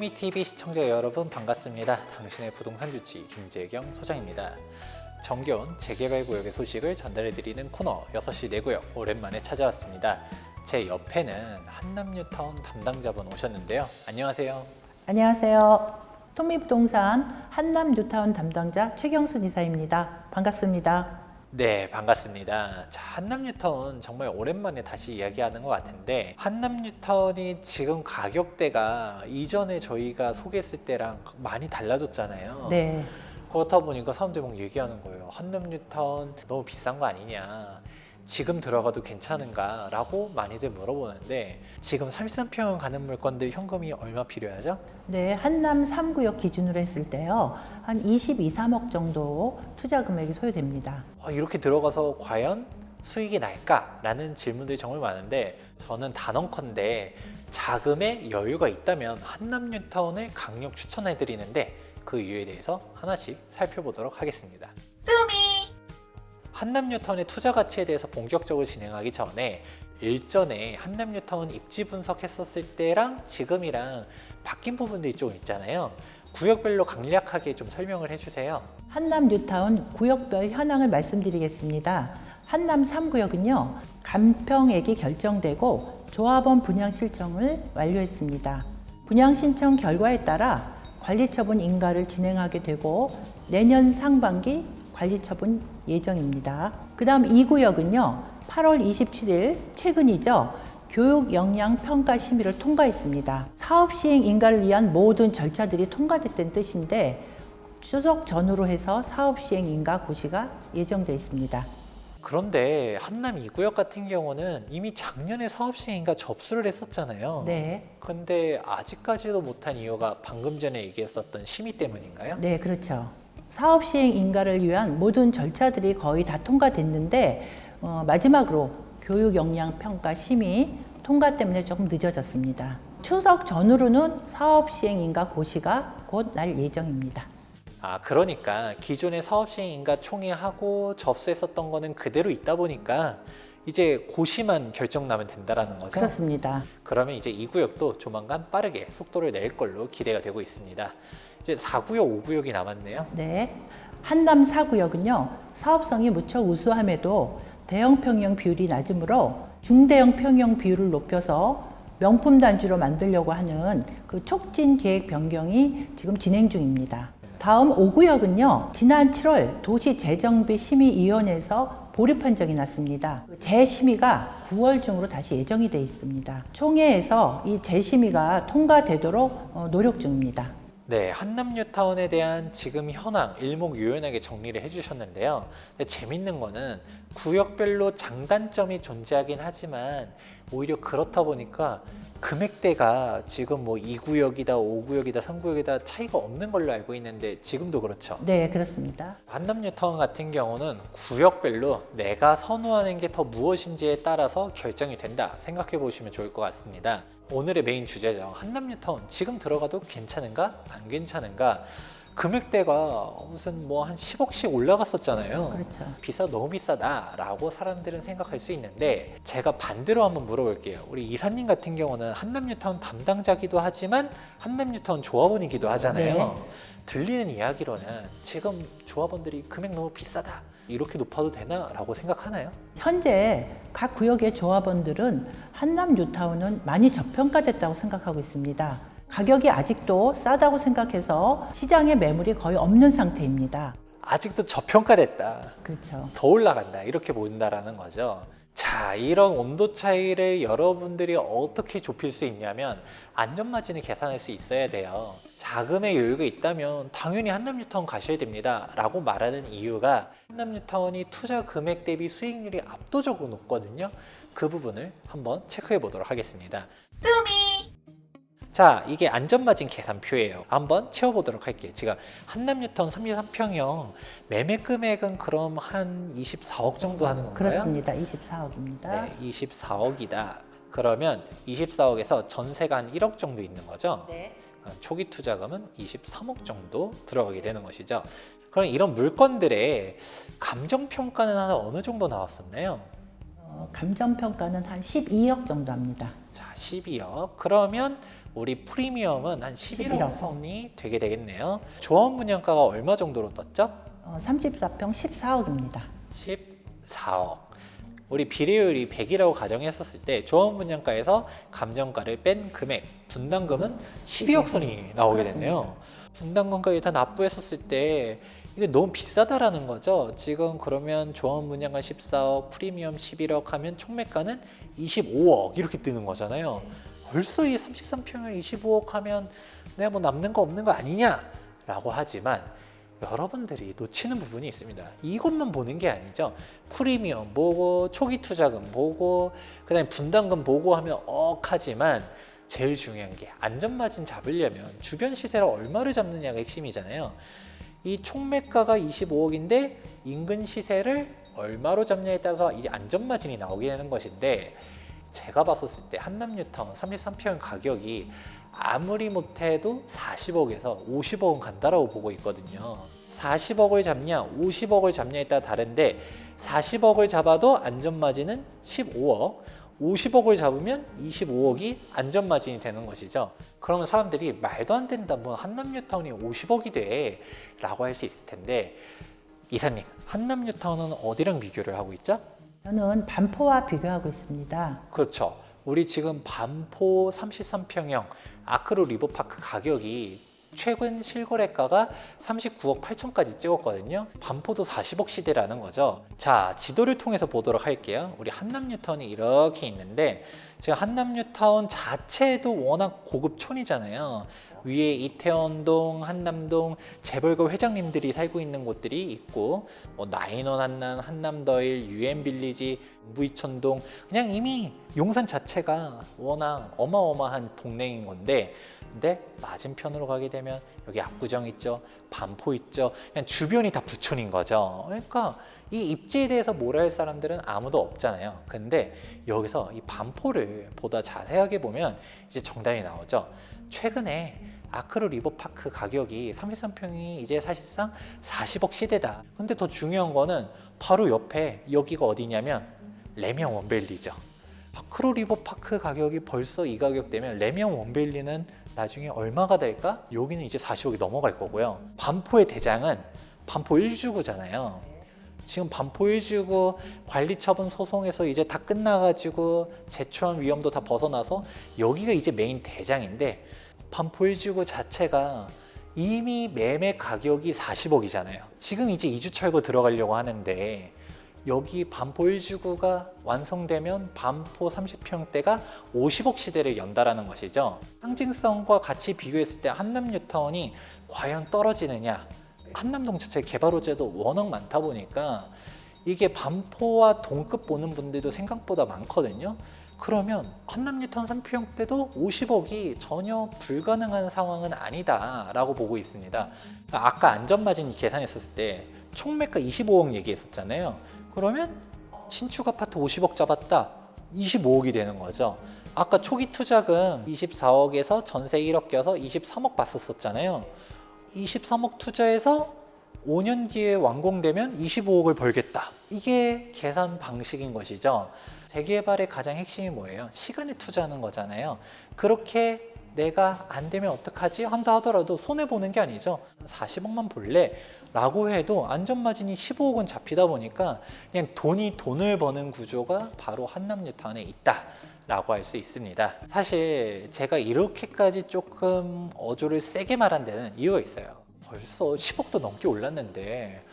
토미TV 시청자 여러분 반갑습니다. 당신의 부동산 주치 김재경 소장입니다. 정겨운 재개발 구역의 소식을 전달해드리는 코너 6시 내구역 오랜만에 찾아왔습니다. 제 옆에는 한남뉴타운 담당자분 오셨는데요. 안녕하세요. 안녕하세요. 토미부동산 한남뉴타운 담당자 최경순 이사입니다. 반갑습니다. 네, 반갑습니다. 자, 한남뉴타운 정말 오랜만에 다시 이야기하는 것 같은데 한남뉴타운이 지금 가격대가 이전에 저희가 소개했을 때랑 많이 달라졌잖아요. 네. 그렇다 보니까 사람들이 막 얘기하는 거예요. 한남뉴타운 너무 비싼 거 아니냐, 지금 들어가도 괜찮은가 라고 많이들 물어보는데, 지금 33평형 가는 물건들 현금이 얼마 필요하죠? 네, 한남 3구역 기준으로 했을 때요. 한 22, 3억 정도 투자 금액이 소요됩니다. 이렇게 들어가서 과연 수익이 날까? 라는 질문들이 정말 많은데, 저는 단언컨대 자금에 여유가 있다면 한남뉴타운을 강력 추천해 드리는데, 그 이유에 대해서 하나씩 살펴보도록 하겠습니다. 한남뉴타운의 투자 가치에 대해서 본격적으로 진행하기 전에 일전에 한남뉴타운 입지 분석했었을 때랑 지금이랑 바뀐 부분들이 좀 있잖아요. 구역별로 간략하게 좀 설명을 해주세요. 한남뉴타운 구역별 현황을 말씀드리겠습니다. 한남 3구역은요. 감평액이 결정되고 조합원 분양 신청을 완료했습니다. 분양 신청 결과에 따라 관리처분 인가를 진행하게 되고 내년 상반기 관리처분 예정입니다. 그 다음 2구역은요. 8월 27일 최근이죠. 교육역량평가 심의를 통과했습니다. 사업시행 인가를 위한 모든 절차들이 통과됐다는 뜻인데 추석 전후로 해서 사업시행 인가 고시가 예정되어 있습니다. 그런데 한남 2구역 같은 경우는 이미 작년에 사업시행인가 접수를 했었잖아요. 네. 근데 아직까지도 못한 이유가 방금 전에 얘기했었던 심의 때문인가요? 네, 그렇죠. 사업시행 인가를 위한 모든 절차들이 거의 다 통과됐는데 마지막으로 교육역량평가 심의 통과 때문에 조금 늦어졌습니다. 추석 전후로는 사업시행 인가 고시가 곧 날 예정입니다. 그러니까 기존의 사업시행 인가 총회하고 접수했었던 거는 그대로 있다 보니까 이제 고시만 결정 나면 된다라는 거죠? 그렇습니다. 그러면 이제 2구역도 조만간 빠르게 속도를 낼 걸로 기대가 되고 있습니다. 이제 4구역, 5구역이 남았네요. 네, 한남 4구역은요. 사업성이 무척 우수함에도 대형 평형 비율이 낮으므로 중대형 평형 비율을 높여서 명품 단지로 만들려고 하는 그 촉진 계획 변경이 지금 진행 중입니다. 다음 5구역은요. 지난 7월 도시재정비심의위원회에서 보류 판정이 났습니다. 재심의가 9월 중으로 다시 예정이 되어 있습니다. 총회에서 이 재심의가 통과되도록 노력 중입니다. 네, 한남뉴타운에 대한 지금 현황 일목요연하게 정리를 해주셨는데요. 근데 재밌는 거는 구역별로 장단점이 존재하긴 하지만 오히려 그렇다 보니까 금액대가 지금 뭐 2구역이다, 5구역이다, 3구역이다 차이가 없는 걸로 알고 있는데 지금도 그렇죠? 네, 그렇습니다. 한남뉴타운 같은 경우는 구역별로 내가 선호하는 게 더 무엇인지에 따라서 결정이 된다 생각해 보시면 좋을 것 같습니다. 오늘의 메인 주제죠. 한남뉴타운 지금 들어가도 괜찮은가? 안 괜찮은가? 금액대가 무슨 뭐 한 10억씩 올라갔었잖아요. 그렇죠. 너무 비싸다 라고 사람들은 생각할 수 있는데, 제가 반대로 한번 물어볼게요. 우리 이사님 같은 경우는 한남뉴타운 담당자기도 하지만 한남뉴타운 조합원이기도 하잖아요. 네. 들리는 이야기로는 지금 조합원들이 금액 너무 비싸다, 이렇게 높아도 되나? 라고 생각하나요? 현재 각 구역의 조합원들은 한남뉴타운은 많이 저평가됐다고 생각하고 있습니다. 가격이 아직도 싸다고 생각해서 시장에 매물이 거의 없는 상태입니다. 아직도 저평가됐다, 그렇죠. 더 올라간다, 이렇게 본다라는 거죠. 자, 이런 온도 차이를 여러분들이 어떻게 좁힐 수 있냐면 안전마진을 계산할 수 있어야 돼요. 자금의 여유가 있다면 당연히 한남뉴타운 가셔야 됩니다 라고 말하는 이유가 한남뉴타운이 투자 금액 대비 수익률이 압도적으로 높거든요. 그 부분을 한번 체크해 보도록 하겠습니다. 자, 이게 안전마진 계산표예요. 한번 채워보도록 할게요. 지금 한남뉴타운 33평형 매매 금액은 그럼 한 24억 정도 하는 건가요? 그렇습니다. 24억입니다. 네, 24억이다. 그러면 24억에서 전세가 한 1억 정도 있는 거죠? 네. 초기 투자금은 23억 정도 들어가게 되는 것이죠. 그럼 이런 물건들의 감정평가는 한 어느 정도 나왔었나요? 감정평가는 한 12억 정도 합니다. 자, 12억. 그러면 우리 프리미엄은 한 11억 11억. 선이 되게 되겠네요. 조합 분양가가 얼마 정도로 떴죠? 34평 14억입니다. 14억. 우리 비례율이 100이라고 가정했었을 때 조합 분양가에서 감정가를 뺀 금액, 분담금은 12억 선이 나오게 됐네요. 분담금까지 다 납부했었을 때 이게 너무 비싸다라는 거죠. 지금 그러면 조합 분양가 14억, 프리미엄 11억 하면 총매가는 25억 이렇게 뜨는 거잖아요. 벌써 이 33평을 25억 하면 내가 뭐 남는 거 없는 거 아니냐라고 하지만 여러분들이 놓치는 부분이 있습니다. 이것만 보는 게 아니죠. 프리미엄 보고 초기 투자금 보고 그다음에 분담금 보고 하면 하지만 제일 중요한 게 안전마진 잡으려면 주변 시세를 얼마를 잡느냐가 핵심이잖아요. 이 총매가가 25억인데 인근 시세를 얼마로 잡냐에 따라서 이제 안전마진이 나오게 되는 것인데 제가 봤었을 때 한남뉴타운 33평 가격이 아무리 못해도 40억에서 50억은 간다라고 보고 있거든요. 40억을 잡냐 50억을 잡냐에 따라 다른데 40억을 잡아도 안전마진은 15억 50억을 잡으면 25억이 안전마진이 되는 것이죠. 그러면 사람들이 말도 안 된다 뭐 한남뉴타운이 50억이 돼 라고 할 수 있을 텐데 이사님 한남뉴타운은 어디랑 비교를 하고 있죠? 저는 반포와 비교하고 있습니다. 그렇죠. 우리 지금 반포 33평형 아크로 리버파크 가격이 최근 실거래가가 39억 8천까지 찍었거든요. 반포도 40억 시대라는 거죠. 자, 지도를 통해서 보도록 할게요. 우리 한남뉴타운이 이렇게 있는데 지금 한남뉴타운 자체도 워낙 고급촌이잖아요. 위에 이태원동, 한남동, 재벌가 회장님들이 살고 있는 곳들이 있고 뭐 나인원 한남, 한남더일, 유엔빌리지, 무이천동 그냥 이미 용산 자체가 워낙 어마어마한 동네인 건데 근데 맞은편으로 가게 되면 여기 압구정 있죠, 반포 있죠. 그냥 주변이 다 부촌인 거죠. 그러니까 이 입지에 대해서 뭐라 할 사람들은 아무도 없잖아요. 근데 여기서 이 반포를 보다 자세하게 보면 이제 정답이 나오죠. 최근에 아크로 리버파크 가격이 33평이 이제 사실상 40억 시대다. 근데 더 중요한 거는 바로 옆에 여기가 어디냐면 레미안 원베일리죠. 아크로 리버파크 가격이 벌써 이 가격대면 레미안 원베일리는 나중에 얼마가 될까? 여기는 이제 40억이 넘어갈 거고요. 반포의 대장은 반포 1주구잖아요. 지금 반포 1주구 관리처분 소송에서 이제 다 끝나가지고 제초한 위험도 다 벗어나서 여기가 이제 메인 대장인데 반포 1주구 자체가 이미 매매 가격이 40억이잖아요. 지금 이제 2주 철거 들어가려고 하는데 여기 반포 1주구가 완성되면 반포 30평대가 50억 시대를 연다라는 것이죠. 상징성과 같이 비교했을 때 한남뉴타운이 과연 떨어지느냐? 한남동 자체 개발 호재도 워낙 많다 보니까 이게 반포와 동급 보는 분들도 생각보다 많거든요. 그러면 한남뉴타운 3평대도 50억이 전혀 불가능한 상황은 아니다라고 보고 있습니다. 아까 안전마진 계산했었을 때 총매가 25억 얘기했었잖아요. 그러면 신축 아파트 50억 잡았다. 25억이 되는 거죠. 아까 초기 투자금 24억에서 전세 1억 껴서 23억 봤었잖아요. 23억 투자해서 5년 뒤에 완공되면 25억을 벌겠다. 이게 계산 방식인 것이죠. 재개발의 가장 핵심이 뭐예요? 시간에 투자하는 거잖아요. 그렇게 내가 안 되면 어떡하지? 한다 하더라도 손해보는 게 아니죠. 40억만 볼래? 라고 해도 안전마진이 15억은 잡히다 보니까 그냥 돈이 돈을 버는 구조가 바로 한남뉴타운에 있다 라고 할 수 있습니다. 사실 제가 이렇게까지 조금 어조를 세게 말한 데는 이유가 있어요. 벌써 10억도 넘게 올랐는데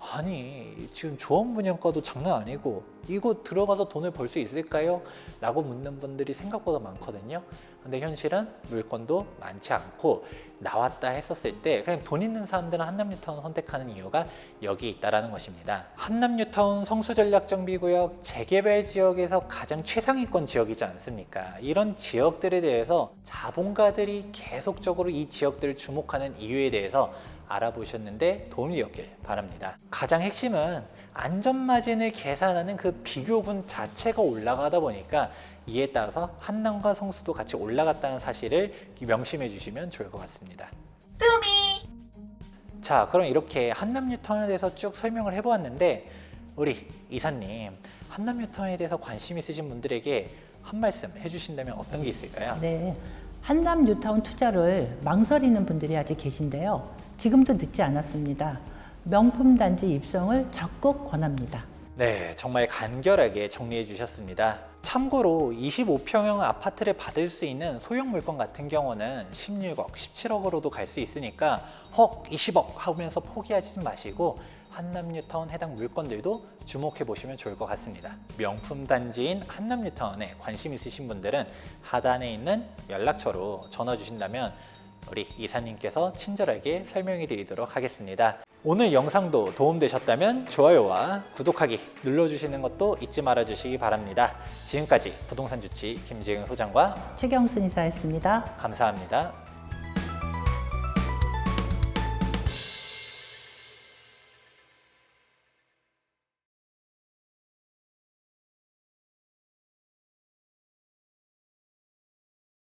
아니 지금 조합 분양가도 장난 아니고 이거 들어가서 돈을 벌 수 있을까요? 라고 묻는 분들이 생각보다 많거든요. 근데 현실은 물건도 많지 않고 나왔다 했었을 때 그냥 돈 있는 사람들은 한남뉴타운 선택하는 이유가 여기 있다라는 것입니다. 한남뉴타운 성수전략정비구역 재개발 지역에서 가장 최상위권 지역이지 않습니까? 이런 지역들에 대해서 자본가들이 계속적으로 이 지역들을 주목하는 이유에 대해서 알아보셨는데 도움이 되었길 바랍니다. 가장 핵심은 안전마진을 계산하는 그 비교분 자체가 올라가다 보니까 이에 따라서 한남과 성수도 같이 올라갔다는 사실을 명심해 주시면 좋을 것 같습니다. 자, 그럼 이렇게 한남뉴타운에 대해서 쭉 설명을 해보았는데 우리 이사님 한남뉴타운에 대해서 관심 있으신 분들에게 한 말씀 해주신다면 어떤 게 있을까요? 네, 한남 뉴타운 투자를 망설이는 분들이 아직 계신데요. 지금도 늦지 않았습니다. 명품 단지 입성을 적극 권합니다. 네, 정말 간결하게 정리해 주셨습니다. 참고로 25평형 아파트를 받을 수 있는 소형 물건 같은 경우는 16억, 17억으로도 갈 수 있으니까 20억 하면서 포기하지 마시고 한남 뉴타운 해당 물건들도 주목해 보시면 좋을 것 같습니다. 명품 단지인 한남 뉴타운에 관심 있으신 분들은 하단에 있는 연락처로 전화 주신다면 우리 이사님께서 친절하게 설명해 드리도록 하겠습니다. 오늘 영상도 도움되셨다면 좋아요와 구독하기 눌러주시는 것도 잊지 말아 주시기 바랍니다. 지금까지 부동산 주치 김지흥 소장과 최경순 이사였습니다. 감사합니다.